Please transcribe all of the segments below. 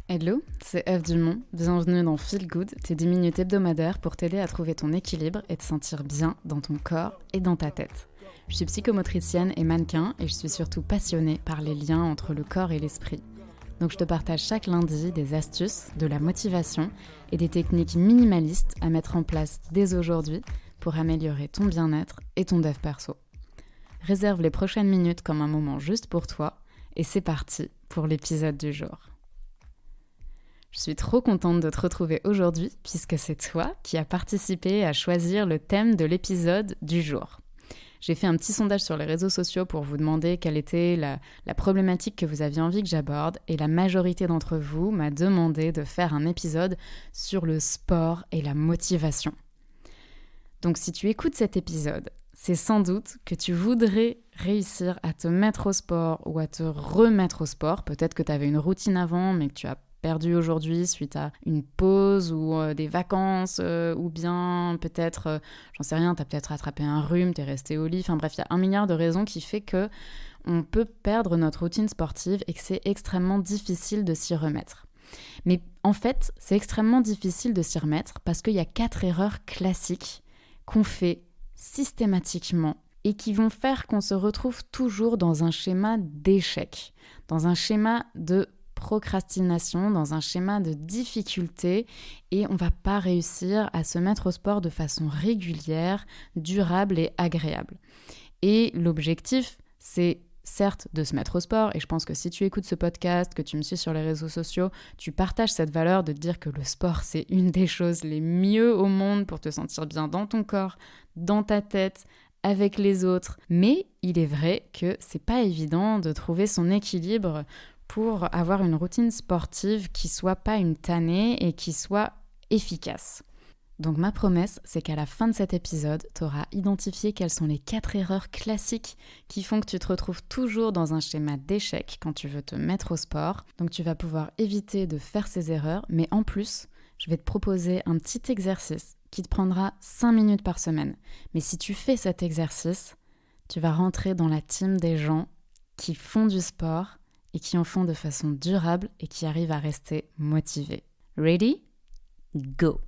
Hello, c'est Eve Dumont, bienvenue dans Feel Good, tes 10 minutes hebdomadaires pour t'aider à trouver ton équilibre et te sentir bien dans ton corps et dans ta tête. Je suis psychomotricienne et mannequin et je suis surtout passionnée par les liens entre le corps et l'esprit. Donc je te partage chaque lundi des astuces, de la motivation et des techniques minimalistes à mettre en place dès aujourd'hui pour améliorer ton bien-être et ton dev perso. Réserve les prochaines minutes comme un moment juste pour toi et c'est parti pour l'épisode du jour. Je suis trop contente de te retrouver aujourd'hui puisque c'est toi qui as participé à choisir le thème de l'épisode du jour. J'ai fait un petit sondage sur les réseaux sociaux pour vous demander quelle était la problématique que vous aviez envie que j'aborde et la majorité d'entre vous m'a demandé de faire un épisode sur le sport et la motivation. Donc si tu écoutes cet épisode, c'est sans doute que tu voudrais réussir à te mettre au sport ou à te remettre au sport. Peut-être que tu avais une routine avant mais que tu as perdu aujourd'hui suite à une pause ou des vacances ou bien peut-être, j'en sais rien, t'as peut-être attrapé un rhume, t'es resté au lit, enfin bref, il y a 1 milliard de raisons qui fait que on peut perdre notre routine sportive et que c'est extrêmement difficile de s'y remettre. Mais en fait, c'est extrêmement difficile de s'y remettre parce qu'il y a 4 erreurs classiques qu'on fait systématiquement et qui vont faire qu'on se retrouve toujours dans un schéma d'échec, dans un schéma de procrastination, dans un schéma de difficulté et on va pas réussir à se mettre au sport de façon régulière, durable et agréable. Et l'objectif, c'est certes de se mettre au sport et je pense que si tu écoutes ce podcast, que tu me suis sur les réseaux sociaux, tu partages cette valeur de te dire que le sport, c'est une des choses les mieux au monde pour te sentir bien dans ton corps, dans ta tête, avec les autres. Mais il est vrai que c'est pas évident de trouver son équilibre pour avoir une routine sportive qui soit pas une tannée et qui soit efficace. Donc ma promesse, c'est qu'à la fin de cet épisode, tu auras identifié quelles sont les 4 erreurs classiques qui font que tu te retrouves toujours dans un schéma d'échec quand tu veux te mettre au sport. Donc tu vas pouvoir éviter de faire ces erreurs, mais en plus, je vais te proposer un petit exercice qui te prendra 5 minutes par semaine. Mais si tu fais cet exercice, tu vas rentrer dans la team des gens qui font du sport et qui en font de façon durable et qui arrivent à rester motivés. Ready? Go!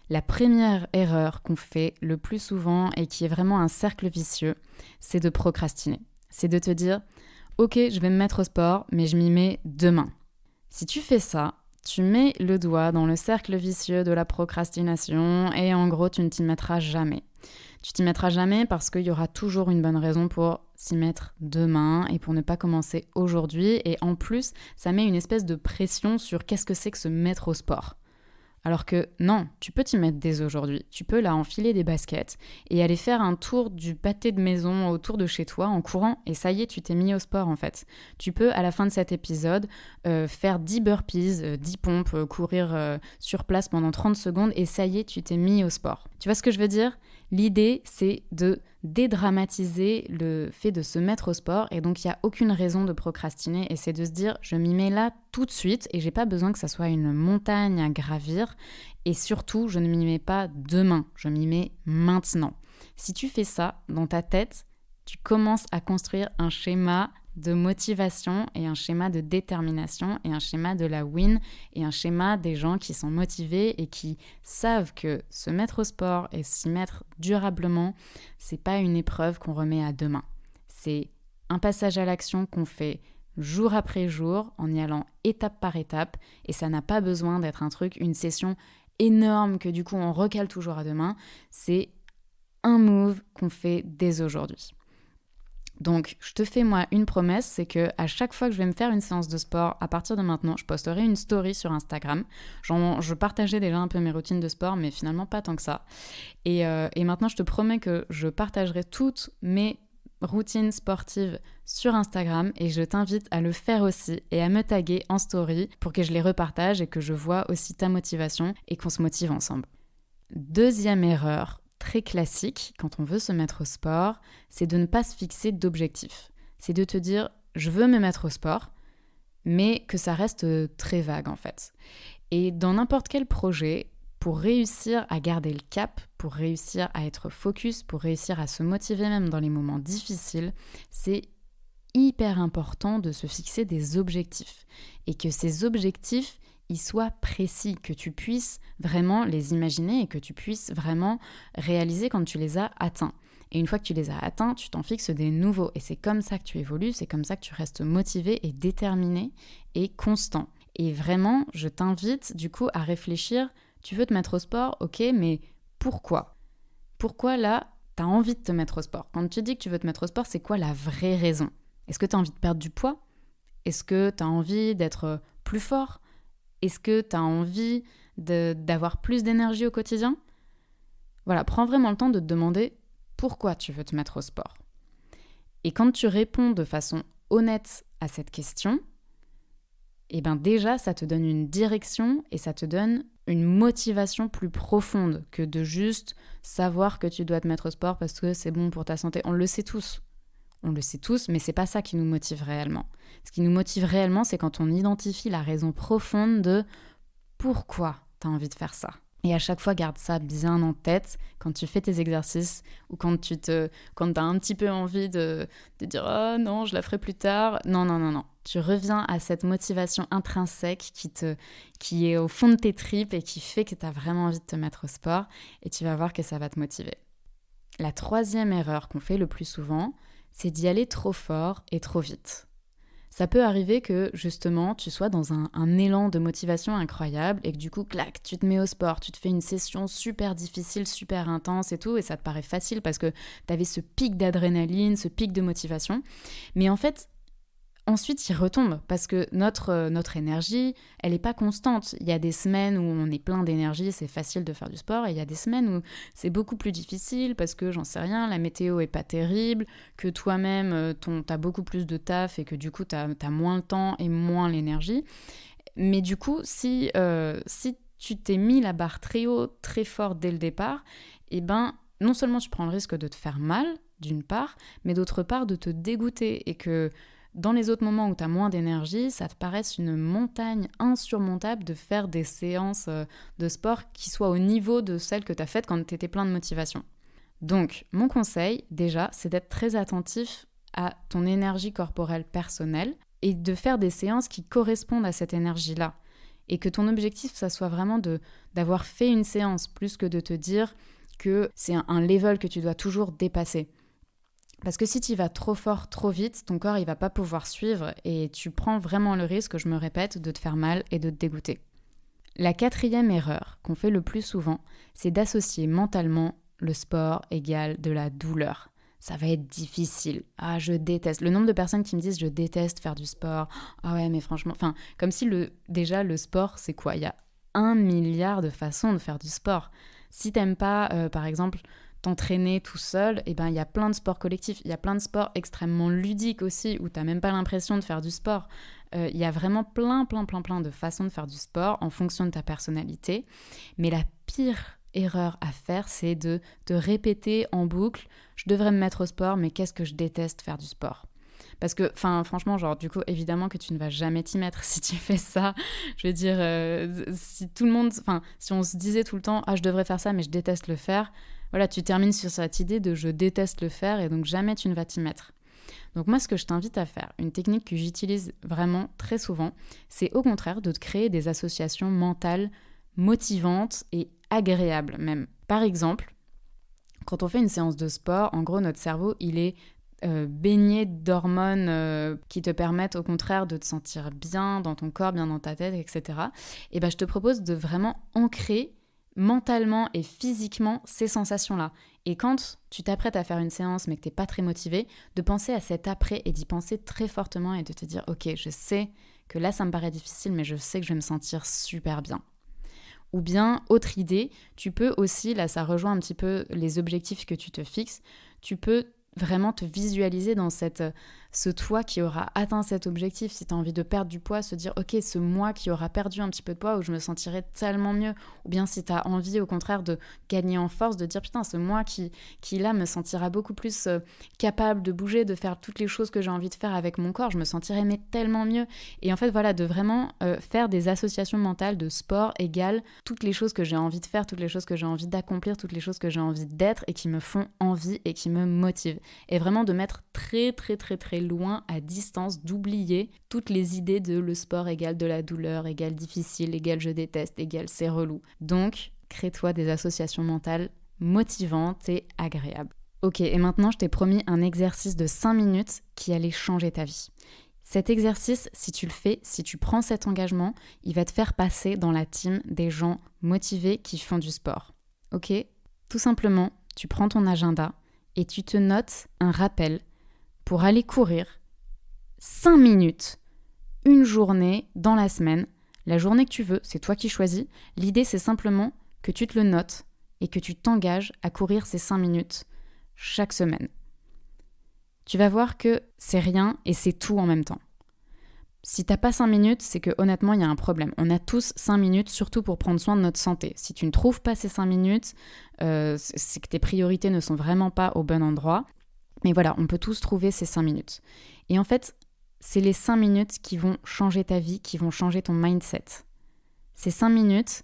La première erreur qu'on fait le plus souvent et qui est vraiment un cercle vicieux, c'est de procrastiner. C'est de te dire « Ok, je vais me mettre au sport, mais je m'y mets demain ». Si tu fais ça, tu mets le doigt dans le cercle vicieux de la procrastination et en gros, tu ne t'y mettras jamais. Tu t'y mettras jamais parce qu'il y aura toujours une bonne raison pour s'y mettre demain et pour ne pas commencer aujourd'hui. Et en plus, ça met une espèce de pression sur qu'est-ce que c'est que se mettre au sport. Alors que non, tu peux t'y mettre dès aujourd'hui. Tu peux là enfiler des baskets et aller faire un tour du pâté de maison autour de chez toi en courant et ça y est, tu t'es mis au sport en fait. Tu peux à la fin de cet épisode faire 10 burpees, 10 pompes, courir sur place pendant 30 secondes et ça y est, tu t'es mis au sport. Tu vois ce que je veux dire ? L'idée, c'est de dédramatiser le fait de se mettre au sport et donc il n'y a aucune raison de procrastiner et c'est de se dire je m'y mets là tout de suite et j'ai pas besoin que ça soit une montagne à gravir et surtout je ne m'y mets pas demain, je m'y mets maintenant. Si tu fais ça dans ta tête, tu commences à construire un schéma de motivation et un schéma de détermination et un schéma de la win et un schéma des gens qui sont motivés et qui savent que se mettre au sport et s'y mettre durablement, c'est pas une épreuve qu'on remet à demain. C'est un passage à l'action qu'on fait jour après jour en y allant étape par étape et ça n'a pas besoin d'être un truc, une session énorme que du coup on recale toujours à demain. C'est un move qu'on fait dès aujourd'hui. Donc, je te fais moi une promesse, c'est que à chaque fois que je vais me faire une séance de sport, à partir de maintenant, je posterai une story sur Instagram. Je partageais déjà un peu mes routines de sport, mais finalement pas tant que ça. Et maintenant, je te promets que je partagerai toutes mes routines sportives sur Instagram et je t'invite à le faire aussi et à me taguer en story pour que je les repartage et que je vois aussi ta motivation et qu'on se motive ensemble. Deuxième erreur, très classique quand on veut se mettre au sport, c'est de ne pas se fixer d'objectifs. C'est de te dire « je veux me mettre au sport », mais que ça reste très vague en fait. Et dans n'importe quel projet, pour réussir à garder le cap, pour réussir à être focus, pour réussir à se motiver même dans les moments difficiles, c'est hyper important de se fixer des objectifs et que ces objectifs, ils soient précis, que tu puisses vraiment les imaginer et que tu puisses vraiment réaliser quand tu les as atteints. Et une fois que tu les as atteints, tu t'en fixes des nouveaux. Et c'est comme ça que tu évolues, c'est comme ça que tu restes motivé et déterminé et constant. Et vraiment, je t'invite du coup à réfléchir, tu veux te mettre au sport, ok, mais pourquoi ? Pourquoi là, tu as envie de te mettre au sport ? Quand tu dis que tu veux te mettre au sport, c'est quoi la vraie raison ? Est-ce que tu as envie de perdre du poids ? Est-ce que tu as envie d'être plus fort ? Est-ce que tu as envie d'avoir plus d'énergie au quotidien ? Voilà, prends vraiment le temps de te demander pourquoi tu veux te mettre au sport. Et quand tu réponds de façon honnête à cette question, eh ben déjà, ça te donne une direction et ça te donne une motivation plus profonde que de juste savoir que tu dois te mettre au sport parce que c'est bon pour ta santé. On le sait tous. On le sait tous, mais c'est pas ça qui nous motive réellement. Ce qui nous motive réellement, c'est quand on identifie la raison profonde de pourquoi tu as envie de faire ça. Et à chaque fois, garde ça bien en tête quand tu fais tes exercices ou quand tu as un petit peu envie de dire « Oh non, je la ferai plus tard ». Non. Tu reviens à cette motivation intrinsèque qui est au fond de tes tripes et qui fait que tu as vraiment envie de te mettre au sport et tu vas voir que ça va te motiver. La troisième erreur qu'on fait le plus souvent, c'est d'y aller trop fort et trop vite. Ça peut arriver que, justement, tu sois dans un élan de motivation incroyable et que du coup, clac, tu te mets au sport, tu te fais une session super difficile, super intense et tout, et ça te paraît facile parce que tu avais ce pic d'adrénaline, ce pic de motivation. Mais en fait, ensuite, il retombe parce que notre énergie, elle n'est pas constante. Il y a des semaines où on est plein d'énergie, c'est facile de faire du sport, et il y a des semaines où c'est beaucoup plus difficile parce que, j'en sais rien, la météo est pas terrible, que toi-même, t'as beaucoup plus de taf et que du coup, t'as moins le temps et moins l'énergie. Mais du coup, si tu t'es mis la barre très haut, très fort dès le départ, eh ben, non seulement tu prends le risque de te faire mal, d'une part, mais d'autre part de te dégoûter et que dans les autres moments où tu as moins d'énergie, ça te paraisse une montagne insurmontable de faire des séances de sport qui soient au niveau de celles que tu as faites quand tu étais plein de motivation. Donc, mon conseil, déjà, c'est d'être très attentif à ton énergie corporelle personnelle et de faire des séances qui correspondent à cette énergie-là. Et que ton objectif, ça soit vraiment d'avoir fait une séance plus que de te dire que c'est un level que tu dois toujours dépasser. Parce que si tu y vas trop fort, trop vite, ton corps il va pas pouvoir suivre et tu prends vraiment le risque, je me répète, de te faire mal et de te dégoûter. La quatrième erreur qu'on fait le plus souvent, c'est d'associer mentalement le sport égale de la douleur. Ça va être difficile. Ah, je déteste. Le nombre de personnes qui me disent « je déteste faire du sport ». Ah ouais, mais franchement, comme si déjà le sport, c'est quoi ? Il y a 1 milliard de façons de faire du sport. Si t'aimes pas, par exemple, t'entraîner tout seul, il y a plein de sports collectifs, il y a plein de sports extrêmement ludiques aussi, où t'as même pas l'impression de faire du sport. Il y a vraiment plein de façons de faire du sport en fonction de ta personnalité. Mais la pire erreur à faire, c'est de te répéter en boucle « je devrais me mettre au sport, mais qu'est-ce que je déteste faire du sport ?» Parce que, franchement, du coup, évidemment que tu ne vas jamais t'y mettre si tu fais ça. Je veux dire, si on se disait tout le temps « ah, je devrais faire ça, mais je déteste le faire », voilà, tu termines sur cette idée de « je déteste le faire » et donc jamais tu ne vas t'y mettre. Donc moi, ce que je t'invite à faire, une technique que j'utilise vraiment très souvent, c'est au contraire de te créer des associations mentales motivantes et agréables même. Par exemple, quand on fait une séance de sport, en gros, notre cerveau, il est baigné d'hormones qui te permettent au contraire de te sentir bien dans ton corps, bien dans ta tête, etc. Et je te propose de vraiment ancrer mentalement et physiquement ces sensations-là. Et quand tu t'apprêtes à faire une séance mais que t'es pas très motivé, de penser à cet après et d'y penser très fortement et de te dire « ok, je sais que là ça me paraît difficile mais je sais que je vais me sentir super bien ». Ou bien, autre idée, tu peux aussi, là ça rejoint un petit peu les objectifs que tu te fixes, tu peux vraiment te visualiser dans ce toi qui aura atteint cet objectif. Si tu as envie de perdre du poids, se dire ok, ce moi qui aura perdu un petit peu de poids où je me sentirai tellement mieux. Ou bien si tu as envie au contraire de gagner en force, de dire putain, ce moi qui là me sentira beaucoup plus capable de bouger, de faire toutes les choses que j'ai envie de faire avec mon corps, je me sentirai mais tellement mieux. Et en fait voilà, de vraiment faire des associations mentales de sport égale toutes les choses que j'ai envie de faire, toutes les choses que j'ai envie d'accomplir, toutes les choses que j'ai envie d'être et qui me font envie et qui me motivent. Et vraiment de mettre très très très très très loin, à distance, d'oublier toutes les idées de le sport égale de la douleur, égale difficile, égale je déteste, égale c'est relou. Donc, crée-toi des associations mentales motivantes et agréables. Ok, et maintenant je t'ai promis un exercice de 5 minutes qui allait changer ta vie. Cet exercice, si tu le fais, si tu prends cet engagement, il va te faire passer dans la team des gens motivés qui font du sport. Ok ? Tout simplement, tu prends ton agenda et tu te notes un rappel pour aller courir 5 minutes, une journée dans la semaine, la journée que tu veux, c'est toi qui choisis. L'idée, c'est simplement que tu te le notes et que tu t'engages à courir ces 5 minutes chaque semaine. Tu vas voir que c'est rien et c'est tout en même temps. Si t'as pas 5 minutes, c'est que honnêtement, il y a un problème. On a tous 5 minutes, surtout pour prendre soin de notre santé. Si tu ne trouves pas ces 5 minutes, c'est que tes priorités ne sont vraiment pas au bon endroit. Mais voilà, on peut tous trouver ces 5 minutes. Et en fait, c'est les 5 minutes qui vont changer ta vie, qui vont changer ton mindset. Ces 5 minutes,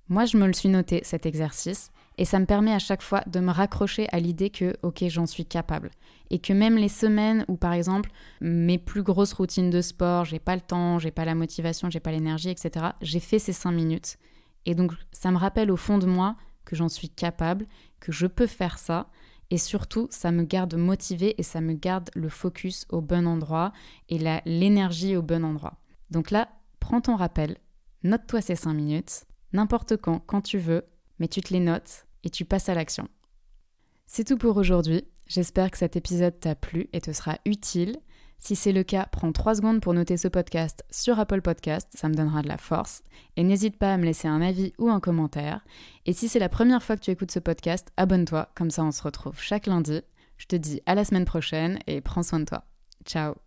moi je me le suis noté, cet exercice, et ça me permet à chaque fois de me raccrocher à l'idée que, ok, j'en suis capable. Et que même les semaines où, par exemple, mes plus grosses routines de sport, j'ai pas le temps, j'ai pas la motivation, j'ai pas l'énergie, etc., j'ai fait ces 5 minutes. Et donc, ça me rappelle au fond de moi que j'en suis capable, que je peux faire ça. Et surtout, ça me garde motivée et ça me garde le focus au bon endroit et l'énergie au bon endroit. Donc là, prends ton rappel, note-toi ces 5 minutes, n'importe quand tu veux, mais tu te les notes et tu passes à l'action. C'est tout pour aujourd'hui. J'espère que cet épisode t'a plu et te sera utile. Si c'est le cas, prends 3 secondes pour noter ce podcast sur Apple Podcast, ça me donnera de la force. Et n'hésite pas à me laisser un avis ou un commentaire. Et si c'est la première fois que tu écoutes ce podcast, abonne-toi, comme ça on se retrouve chaque lundi. Je te dis à la semaine prochaine et prends soin de toi. Ciao.